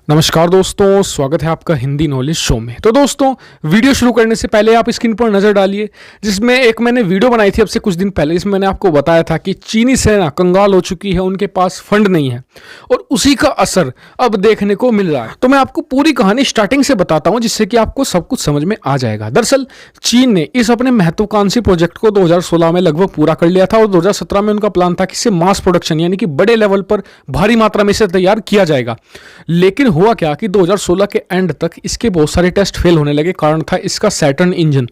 नमस्कार दोस्तों, स्वागत है आपका हिंदी नॉलेज शो में। तो दोस्तों, वीडियो शुरू करने से पहले आप स्क्रीन पर नज़र डालिए, जिसमें एक मैंने वीडियो बनाई थी अब से कुछ दिन पहले, जिसमें मैंने आपको बताया था कि चीनी सेना कंगाल हो चुकी है, उनके पास फंड नहीं है और उसी का असर अब देखने को मिल रहा है। तो मैं आपको पूरी कहानी स्टार्टिंग से बताता हूँ, जिससे कि आपको सब कुछ समझ में आ जाएगा। दरअसल चीन ने इस अपने महत्वाकांक्षी प्रोजेक्ट को 2016 में लगभग पूरा कर लिया था और 2017 में उनका प्लान था कि इसे मास प्रोडक्शन यानी कि बड़े लेवल पर भारी मात्रा में इसे तैयार किया जाएगा। लेकिन हुआ क्या कि 2016 के एंड तक इसके बहुत सारे टेस्ट फेल होने लगे। कारण था इसका सैटर्न इंजन।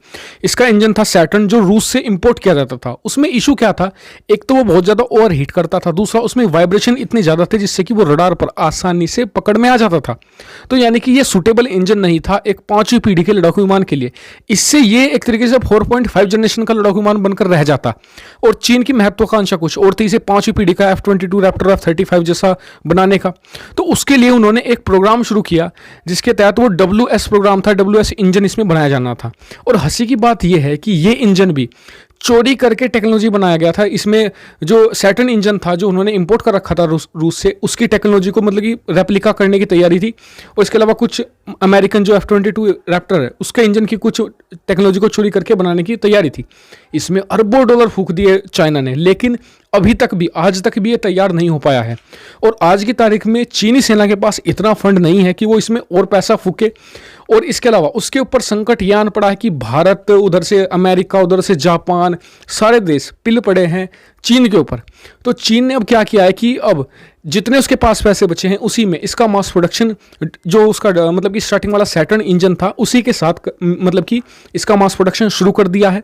इसका इंजन था सैटर्न, जो रूस से इंपोर्ट किया जाता था। उसमें इशू क्या था, एक तो वो बहुत ज़्यादा ओवर हीट करता था, दूसरा उसमें वाइब्रेशन इतनी ज़्यादा थी जिससे कि वो रडार पर आसानी से पकड़ में आ जाता था। तो यानी कि ये सुटेबल इंजन नहीं था एक 5वीं पीढ़ी के लड़ाकू विमान के लिए। इससे ये एक तरीके से 4.5 जनरेशन का लड़ाकू विमान बनकर रह जाता और चीन की महत्वाकांक्षा कुछ और थी, इसे 5वीं पीढ़ी का F-22 रैप्टर F-35 जैसा बनाने का। तो उसके लिए उन्होंने एक प्रोग्राम शुरू किया, जिसके तहत वो WS प्रोग्राम था, WS इंजन इसमें बनाया जाना था। और हंसी की बात यह है कि ये इंजन भी चोरी करके टेक्नोलॉजी बनाया गया था। इसमें जो सैटर्न इंजन था, जो उन्होंने इंपोर्ट कर रखा था रूस से, उसकी टेक्नोलॉजी को मतलब कि रेप्लिका करने की तैयारी थी। और इसके अलावा कुछ अमेरिकन जो F-22 रैप्टर है, उसके इंजन की कुछ टेक्नोलॉजी को चोरी करके बनाने की तैयारी थी। इसमें अरबों डॉलर फूंक दिए चाइना ने, लेकिन अभी तक भी, आज तक भी ये तैयार नहीं हो पाया है। और आज की तारीख में चीनी सेना के पास इतना फंड नहीं है कि वो इसमें और पैसा फूके। और इसके अलावा उसके ऊपर संकट यह आन पड़ा है कि भारत, उधर से अमेरिका, उधर से जापान, सारे देश पिल पड़े हैं चीन के ऊपर। तो चीन ने अब क्या किया है कि अब जितने उसके पास पैसे बचे हैं, उसी में इसका मास प्रोडक्शन, जो उसका मतलब कि स्टार्टिंग वाला सैटर्न इंजन था, उसी के साथ मतलब कि इसका मास प्रोडक्शन शुरू कर दिया है।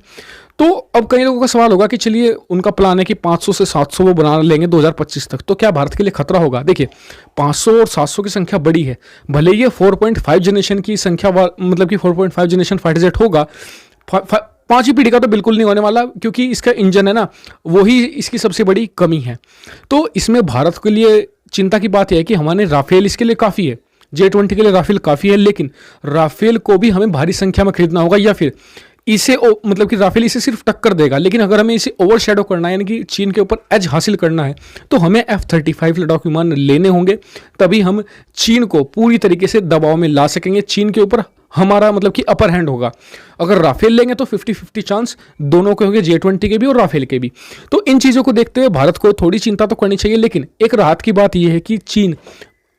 तो अब कई लोगों का सवाल होगा कि चलिए, उनका प्लान है कि 500 से 700 वो बना लेंगे 2025 तक, तो क्या भारत के लिए खतरा होगा? देखिए, 500 और 700 की संख्या बड़ी है, भले ये 4.5 जनरेशन की संख्या मतलब कि 4.5 जनरेशन फाइटर जेट होगा। 5वीं पीढ़ी का तो बिल्कुल नहीं होने वाला, क्योंकि इसका इंजन है ना, वही इसकी सबसे बड़ी कमी है। तो इसमें भारत के लिए चिंता की बात यह है कि हमारे राफेल इसके लिए काफ़ी है, J-20 के लिए राफेल काफ़ी है, लेकिन राफेल को भी हमें भारी संख्या में खरीदना होगा, या फिर इसे मतलब कि राफेल इसे सिर्फ टक्कर देगा। लेकिन अगर हमें इसे ओवर शेडो करना है, यानी कि चीन के ऊपर एज हासिल करना है, तो हमें F-35 लड़ाकू विमान लेने होंगे। तभी हम चीन को पूरी तरीके से दबाव में ला सकेंगे। चीन के ऊपर हमारा मतलब कि अपर हैंड होगा। अगर राफेल लेंगे तो 50-50 चांस दोनों के होंगे, J-20 के भी और राफेल के भी। तो इन चीज़ों को देखते हुए भारत को थोड़ी चिंता तो करनी चाहिए। लेकिन एक राहत की बात यह है कि चीन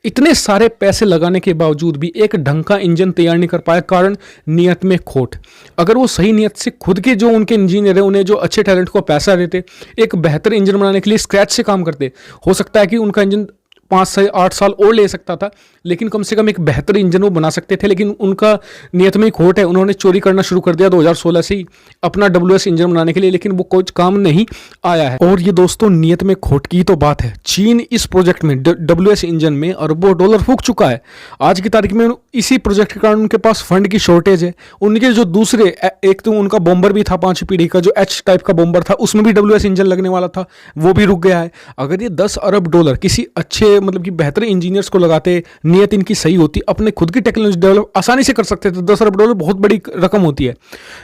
इतने सारे पैसे लगाने के बावजूद भी एक ढंग का इंजन तैयार नहीं कर पाया, कारण नियत में खोट। अगर वो सही नियत से खुद के जो उनके इंजीनियर हैं, उन्हें जो अच्छे टैलेंट को पैसा देते, एक बेहतर इंजन बनाने के लिए स्क्रैच से काम करते, हो सकता है कि उनका इंजन 5 से 8 साल और ले सकता था, लेकिन कम से कम एक बेहतर इंजन वो बना सकते थे। लेकिन उनका नियत में ही खोट है, उन्होंने चोरी करना शुरू कर दिया 2016 से ही अपना WS इंजन बनाने के लिए, लेकिन वो कुछ काम नहीं आया है। और ये दोस्तों, नियत में खोट की तो बात है। चीन इस प्रोजेक्ट में WS इंजन में अरबों डॉलर फूंक चुका है। आज की तारीख में इसी प्रोजेक्ट के कारण उनके पास फंड की शॉर्टेज है। उनके जो दूसरे, एक तो उनका बॉम्बर भी था 5वीं पीढ़ी का, जो H टाइप का बॉम्बर था, उसमें भी WS इंजन लगने वाला था, वो भी रुक गया है। अगर ये 10 अरब डॉलर किसी अच्छे मतलब कि बेहतर इंजीनियर्स को लगाते, नियत इनकी सही होती, अपने खुद की टेक्नोलॉजी डेवलप आसानी से कर सकते थे। 10 अरब डॉलर बहुत बड़ी रकम होती है,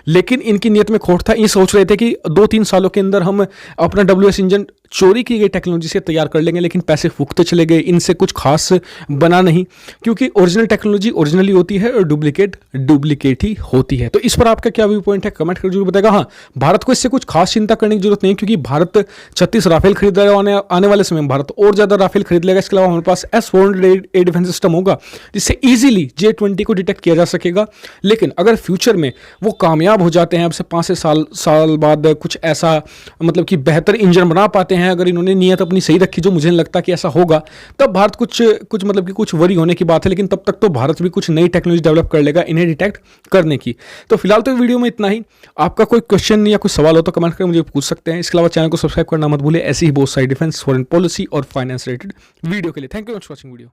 लेकिन इनकी नियत में खोट था। ये सोच रहे थे कि 2-3 सालों के अंदर हम अपना WS इंजन चोरी की गई टेक्नोलॉजी से तैयार कर लेंगे, लेकिन पैसे फूकते चले गए, इनसे कुछ खास बना नहीं, क्योंकि ओरिजिनल टेक्नोलॉजी ओरिजिनली होती है और डुप्लीकेट ही होती है। तो इस पर आपका क्या व्यू पॉइंट है, कमेंट कर जरूर बताएगा। हाँ, भारत को इससे कुछ खास चिंता करने की जरूरत नहीं, क्योंकि भारत 36 राफेल खरीद रहा है। आने वाले समय में भारत और ज्यादा राफेल खरीद लेगा। इसके अलावा हमारे पास S-400 डिफेंस सिस्टम होगा, जिससे इजीली J-20 को डिटेक्ट किया जा सकेगा। लेकिन अगर फ्यूचर में वो कामयाब हो जाते हैं, अब से 5 से साल बाद कुछ ऐसा मतलब कि बेहतर इंजन बना पाते हैं, अगर इन्होंने नियत अपनी सही रखी, जो मुझे नहीं लगता कि ऐसा होगा, तब भारत कुछ मतलब कि कुछ वरी होने की बात है। लेकिन तब तक तो भारत भी कुछ नई टेक्नोलॉजी डेवलप कर लेगा इन्हें डिटेक्ट करने की। तो फिलहाल तो वीडियो में इतना ही। आपका कोई क्वेश्चन या कुछ सवाल हो तो कमेंट करके मुझे पूछ सकते हैं। इसके अलावा चैनल को सब्सक्राइब करना मत भूलिए, ऐसी ही बहुत सारी डिफेंस, फॉरेन पॉलिसी और फाइनेंस रिलेटेड वीडियो के लिए। Thank you for watching video.